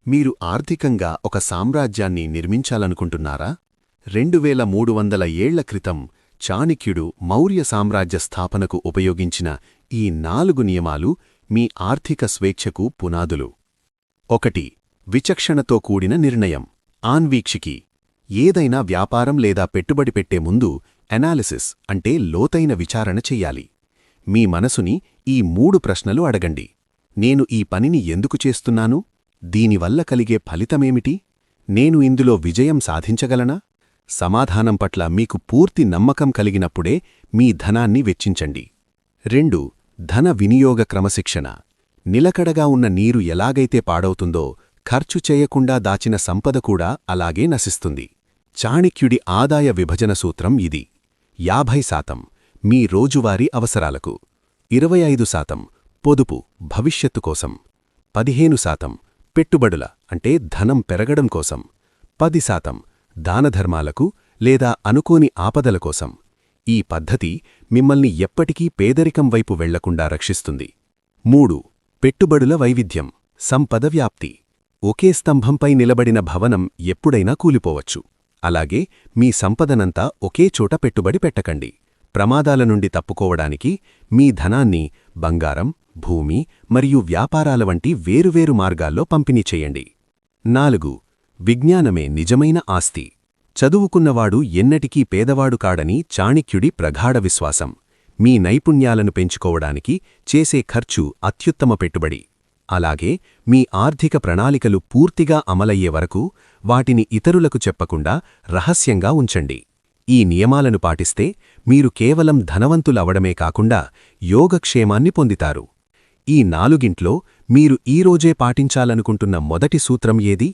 మీరు ఆర్థికంగా ఒక సామ్రాజ్యాన్ని నిర్మించాలనుకుంటున్నారా? 2300 ఏళ్ల క్రితం చాణక్యుడు మౌర్య సామ్రాజ్య స్థాపనకు ఉపయోగించిన ఈ 4 నియమాలు మీ ఆర్థిక స్వేచ్ఛకు పునాదులు. 1. విచక్షణతో కూడిన నిర్ణయం. ఆన్వీక్షికి. ఏదైనా వ్యాపారం లేదా పెట్టుబడి పెట్టే ముందు ఎనాలిసిస్ అంటే లోతైన విచారణ చెయ్యాలి. మీ మనసుని ఈ 3 ప్రశ్నలు అడగండి. నేను ఈ పనిని ఎందుకు చేస్తున్నాను? దీనివల్ల కలిగే ఫలితమేమిటి? నేను ఇందులో విజయం సాధించగలనా? సమాధానం పట్ల మీకు పూర్తి నమ్మకం కలిగినప్పుడే మీ ధనాన్ని వెచ్చించండి. 2. ధన వినియోగ క్రమశిక్షణ. నిలకడగా ఉన్న నీరు ఎలాగైతే పాడవుతుందో ఖర్చు చేయకుండా దాచిన సంపద కూడా అలాగే నశిస్తుంది. చాణక్యుడి ఆదాయ విభజన సూత్రం ఇది. 50% మీ రోజువారీ అవసరాలకు, 25% పొదుపు భవిష్యత్తు కోసం, 15% పెట్టుబడుల అంటే ధనం పెరగడం కోసం, 10% దానధర్మాలకు లేదా అనుకోని ఆపదల కోసం. ఈ పద్ధతి మిమ్మల్ని ఎప్పటికీ పేదరికం వైపు వెళ్లకుండా రక్షిస్తుంది. 3. పెట్టుబడుల వైవిధ్యం. సంపద వ్యాప్తి. ఒకే స్తంభంపై నిలబడిన భవనం ఎప్పుడైనా కూలిపోవచ్చు. అలాగే మీ సంపదనంతా ఒకే చోట పెట్టుబడి పెట్టకండి. ప్రమాదాల నుండి తప్పుకోవడానికి మీ ధనాన్ని బంగారం, భూమి మరియు వ్యాపారాల వంటి వేరువేరు మార్గాల్లో పంపిణీ చెయ్యండి. 4. విజ్ఞానమే నిజమైన ఆస్తి. చదువుకున్నవాడు ఎన్నటికీ పేదవాడు కాడని చాణక్యుడి ప్రగాఢ విశ్వాసం. మీ నైపుణ్యాలను పెంచుకోవడానికి చేసే ఖర్చు అత్యుత్తమ పెట్టుబడి. అలాగే మీ ఆర్థిక ప్రణాళికలు పూర్తిగా అమలయ్యే వరకు వాటిని ఇతరులకు చెప్పకుండా రహస్యంగా ఉంచండి. ఈ నియమాలను పాటిస్తే మీరు కేవలం ధనవంతులవడమే కాకుండా యోగక్షేమాన్ని పొందుతారు. ఈ 4గింట్లో మీరు ఈరోజే పాటించాలనుకుంటున్న మొదటి సూత్రం ఏది?